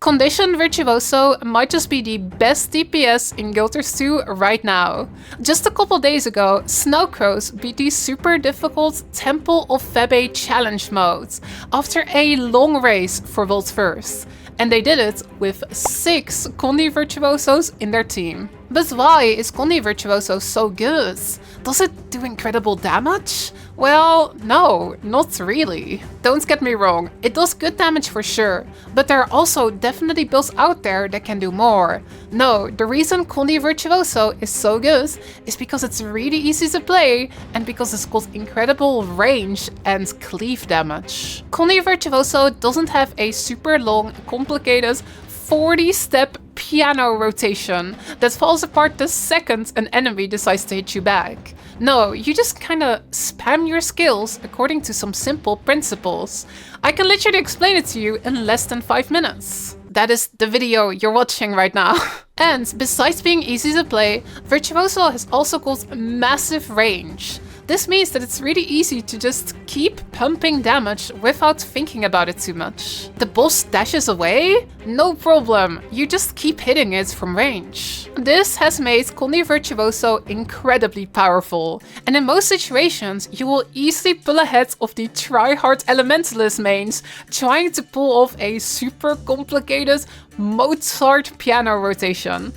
Condition Virtuoso might just be the best DPS in Guild Wars 2 right now. Just a couple days ago, Snowcrows beat the super difficult Temple of Febe challenge mode after a long race for World First. And they did it with 6 Condi Virtuosos in their team. But why is Condi Virtuoso so good? Does it do incredible damage? Well, no, not really. Don't get me wrong, it does good damage for sure, but there are also definitely builds out there that can do more. No, the reason Condi Virtuoso is so good is because it's really easy to play and because it's got incredible range and cleave damage. Condi Virtuoso doesn't have a super long, complicated 40-step piano rotation that falls apart the second an enemy decides to hit you back. No, you just kinda spam your skills according to some simple principles. I can literally explain it to you in less than 5 minutes. That is the video you're watching right now. And besides being easy to play, Virtuoso has also got massive range. This means that it's really easy to just keep pumping damage without thinking about it too much. The boss dashes away? No problem, you just keep hitting it from range. This has made Condi Virtuoso incredibly powerful, and in most situations you will easily pull ahead of the try-hard Elementalist mains trying to pull off a super complicated Mozart piano rotation.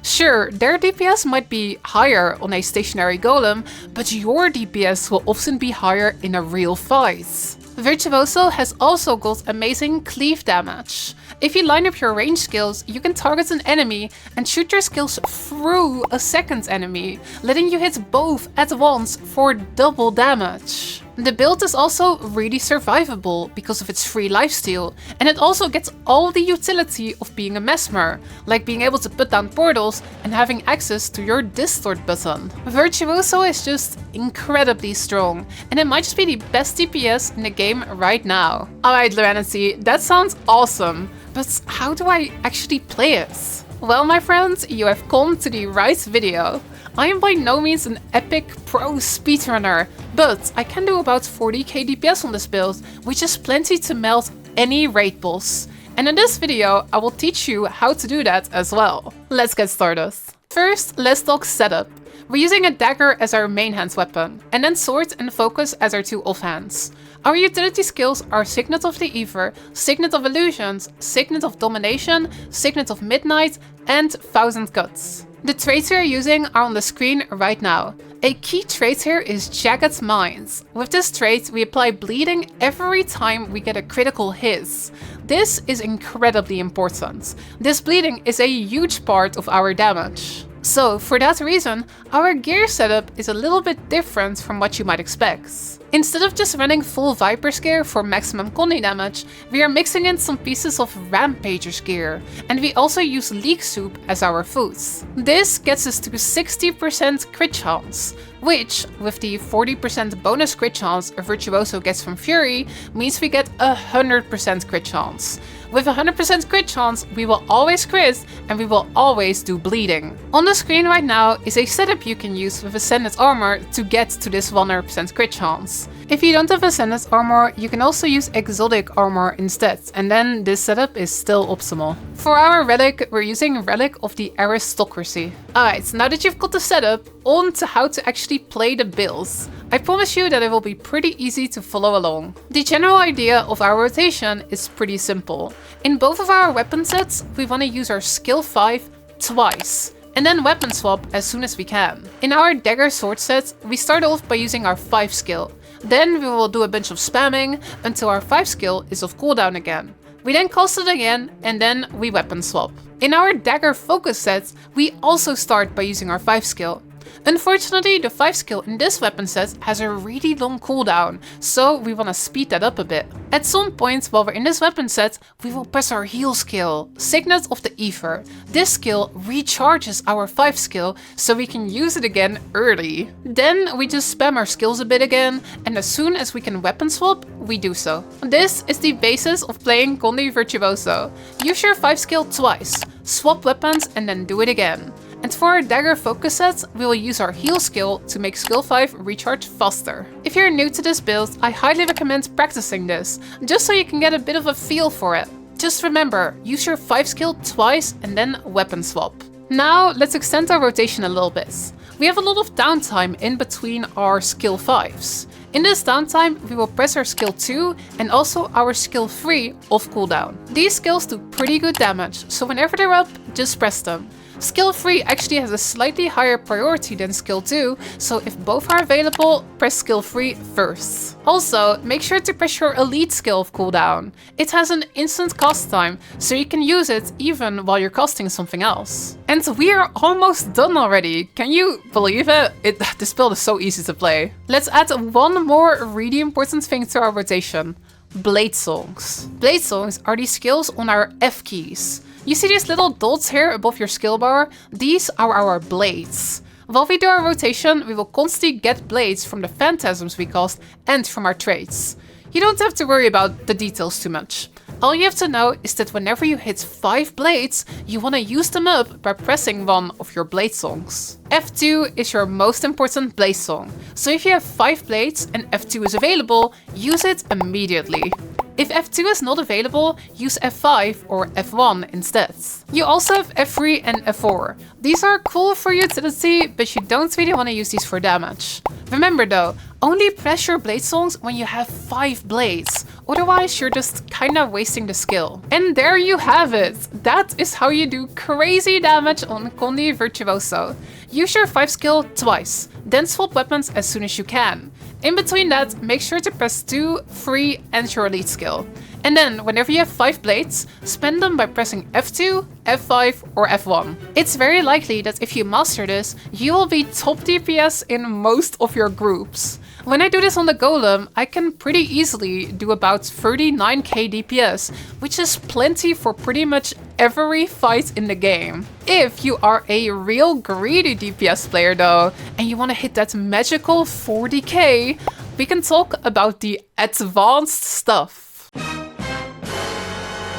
Sure, their DPS might be higher on a stationary golem, but your DPS will often be higher in a real fight. Virtuoso has also got amazing cleave damage. If you line up your range skills, you can target an enemy and shoot your skills through a second enemy, letting you hit both at once for double damage. The build is also really survivable because of its free lifesteal, and it also gets all the utility of being a mesmer, like being able to put down portals and having access to your distort button. Virtuoso is just incredibly strong, and it might just be the best DPS in the game right now. Alright Luanity, that sounds awesome, but how do I actually play it? Well my friends, you have come to the right video. I am by no means an epic pro speedrunner, but I can do about 40k DPS on this build, which is plenty to melt any raid boss. And in this video, I will teach you how to do that as well. Let's get started. First, let's talk setup. We're using a dagger as our main hand weapon, and then sword and focus as our 2 offhands. Our utility skills are Signet of the Ether, Signet of Illusions, Signet of Domination, Signet of Midnight, and Thousand Cuts. The traits we are using are on the screen right now. A key trait here is Jagged Minds. With this trait, we apply bleeding every time we get a critical hit. This is incredibly important. This bleeding is a huge part of our damage. So, for that reason, our gear setup is a little bit different from what you might expect. Instead of just running full Viper's gear for maximum Condi damage, we are mixing in some pieces of Rampager's gear, and we also use Leek Soup as our food. This gets us to 60% crit chance, which, with the 40% bonus crit chance a Virtuoso gets from Fury, means we get 100% crit chance. With 100% crit chance, we will always crit and we will always do bleeding. On the screen right now is a setup you can use with Ascended Armor to get to this 100% crit chance. If you don't have Ascended Armor, you can also use Exotic Armor instead, and then this setup is still optimal. For our relic, we're using Relic of the Aristocracy. Alright, now that you've got the setup, on to how to actually play the builds. I promise you that it will be pretty easy to follow along. The general idea of our rotation is pretty simple. In both of our weapon sets, we want to use our skill 5 twice, and then weapon swap as soon as we can. In our dagger sword set, we start off by using our 5 skill. Then we will do a bunch of spamming until our 5 skill is off cooldown again. We then cast it again, and then we weapon swap. In our dagger focus set, we also start by using our 5 skill. Unfortunately, the 5 skill in this weapon set has a really long cooldown, so we want to speed that up a bit. At some point while we're in this weapon set, we will press our heal skill, Signet of the Ether. This skill recharges our 5 skill, so we can use it again early. Then we just spam our skills a bit again, and as soon as we can weapon swap, we do so. This is the basis of playing Condi Virtuoso. Use your 5 skill twice, swap weapons and then do it again. And for our dagger focus set, we will use our heal skill to make skill 5 recharge faster. If you're new to this build, I highly recommend practicing this, just so you can get a bit of a feel for it. Just remember, use your 5 skill twice and then weapon swap. Now let's extend our rotation a little bit. We have a lot of downtime in between our skill 5s. In this downtime, we will press our skill 2 and also our skill 3 off cooldown. These skills do pretty good damage, so whenever they're up, just press them. Skill 3 actually has a slightly higher priority than skill 2, so if both are available, press skill 3 first. Also, make sure to press your elite skill off cooldown. It has an instant cast time, so you can use it even while you're casting something else. And we are almost done already. Can you believe it? This build is so easy to play. Let's add one more really important thing to our rotation. Blade songs. Blade songs are the skills on our F keys. You see these little dots here above your skill bar? These are our blades. While we do our rotation, we will constantly get blades from the phantasms we cast and from our traits. You don't have to worry about the details too much. All you have to know is that whenever you hit 5 blades, you want to use them up by pressing one of your blade songs. F2 is your most important blade song, so if you have 5 blades and F2 is available, use it immediately. If F2 is not available, use F5 or F1 instead. You also have F3 and F4. These are cool for utility, but you don't really want to use these for damage. Remember though, only press your blade songs when you have 5 blades, otherwise you're just kinda wasting the skill. And there you have it! That is how you do crazy damage on Condi Virtuoso. Use your 5 skill twice, then swap weapons as soon as you can. In between that, make sure to press 2, 3 and your elite skill. And then, whenever you have 5 blades, spend them by pressing F2, F5 or F1. It's very likely that if you master this, you will be top DPS in most of your groups. When I do this on the golem, I can pretty easily do about 39k DPS, which is plenty for pretty much every fight in the game. If you are a real greedy DPS player though, and you want to hit that magical 40k, we can talk about the advanced stuff.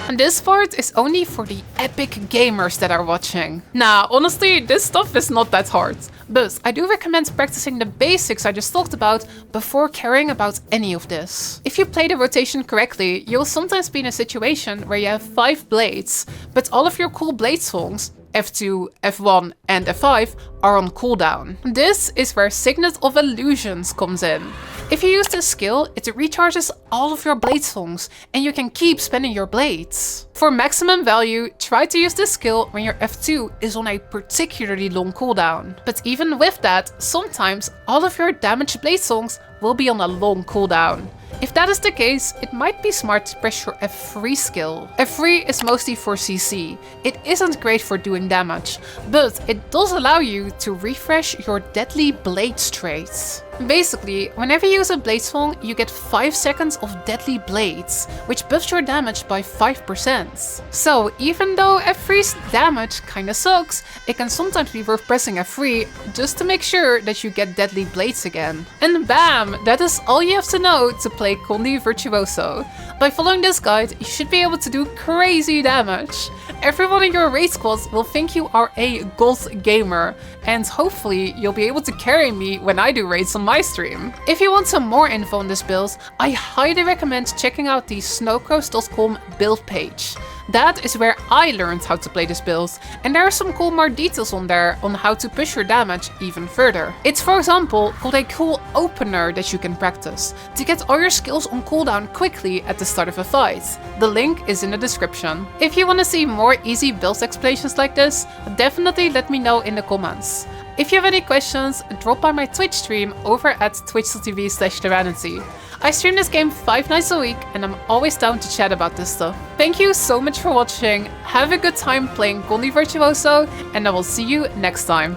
And this part is only for the epic gamers that are watching. Nah, honestly, this stuff is not that hard. But I do recommend practicing the basics I just talked about before caring about any of this. If you play the rotation correctly, you'll sometimes be in a situation where you have 5 blades, but all of your cool blade songs, F2, F1 and F5, are on cooldown. This is where Signet of Illusions comes in. If you use this skill, it recharges all of your blade songs and you can keep spending your blades. For maximum value, try to use this skill when your F2 is on a particularly long cooldown. But even with that, sometimes all of your damaged blade songs will be on a long cooldown. If that is the case, it might be smart to press your F3 skill. F3 is mostly for CC. It isn't great for doing damage, but it does allow you to refresh your deadly blade traits. Basically, whenever you use a blade song, you get 5 seconds of deadly blades, which buffs your damage by 5%. So even though F3's damage kinda sucks, it can sometimes be worth pressing F3 just to make sure that you get deadly blades again. And bam! That is all you have to know to play Condi Virtuoso. By following this guide, you should be able to do crazy damage. Everyone in your raid squad will think you are a gold gamer, and hopefully you'll be able to carry me when I do raids on my stream. If you want some more info on this build, I highly recommend checking out the snowcoast.com build page. That is where I learned how to play this build, and there are some cool more details on there on how to push your damage even further. It's for example called a cool opener that you can practice to get all your skills on cooldown quickly at the start of a fight. The link is in the description. If you want to see more easy build explanations like this, definitely let me know in the comments. If you have any questions, drop by my Twitch stream over at twitch.tv/Tyranity. I stream this game 5 nights a week and I'm always down to chat about this stuff. Thank you so much for watching, have a good time playing Condi Virtuoso, and I will see you next time.